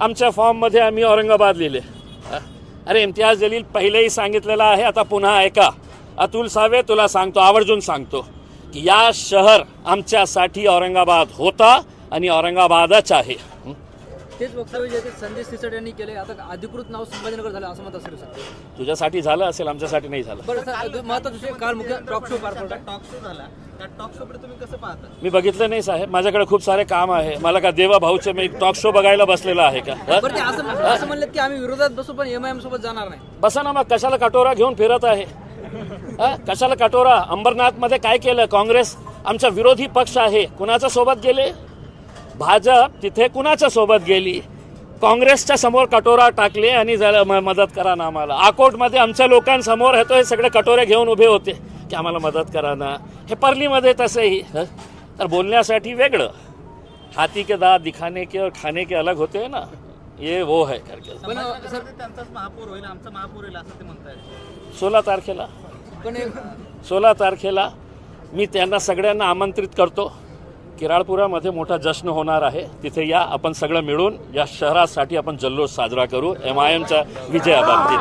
आमच्या फॉर्ममध्ये आम्ही औरंगाबाद लिहिले। अरे इम्तियाज जलील पहिलेही सांगितलेलं आहे, आता पुन्हा ऐका। अतुल सावे तुला सांगतो, आवर्जून सांगतो की या शहर आमच्यासाठी औरंगाबाद होता आणि औरंगाबादच आहे। तेच वक्तव्य जे संजय सिरसाट यांनी केले, आता अधिकृत नाव संभाजीनगर झालं असं मत असेल सर? तुझ्यासाठी झालं असेल, आमच्यासाठी नाही झालं। बरं सर, महत्त्वाचं काल मुख्य टॉक शो पार पडला, टॉक शो झाला, त्या टॉक शो कडे तुम्ही कसं पाहता? मी बघितलं नाही साहेब, माझ्याकडे खूप सारे काम आहे। मला का देवा भाऊचे मी टॉक शो बघायला बसलेला आहे का? बरं ते असं म्हणलेत की आम्ही विरोधात बसू पण एमआयएम सोबत जाणार नाही। बसा ना, मग कशाला कटोरा घेऊन फिरत आहे? कशाला कटोरा? अंबरनाथमध्ये काय केलं? काँग्रेस आमचा विरोधी पक्ष आहे, कुणाच्या सोबत गेले? भाजप तिथे कुणाच्या सोबत गेली? काँग्रेसच्या समोर कटोरा टाकले आणि मदत करा ना आम्हाला। अकोटमध्ये आमच्या लोकांसमोर हे तो हे सगळे कटोरे घेऊन उभे होते की आम्हाला मदत करा ना। हे परलीमध्ये तसंही तर बोलण्यासाठी वेगळं, हाथी के दांत दिखाने के और खाने के अलग होते हैं ना, ये वो है करके। पण सर त्यांचाच महापौर होईल, आमचा महापौर होईल असं ते म्हणताय। 16 तारखेला पण 16 तारखेला मी त्यांना सगळ्यांना आमंत्रित करतो। किराळपुरामध्ये मोठा जश्न होणार आहे, तिथे या, आपण सगळं मिळून या शहरासाठी आपण जल्लोष साजरा करू एमआयएमच्या विजयाबाबतीत।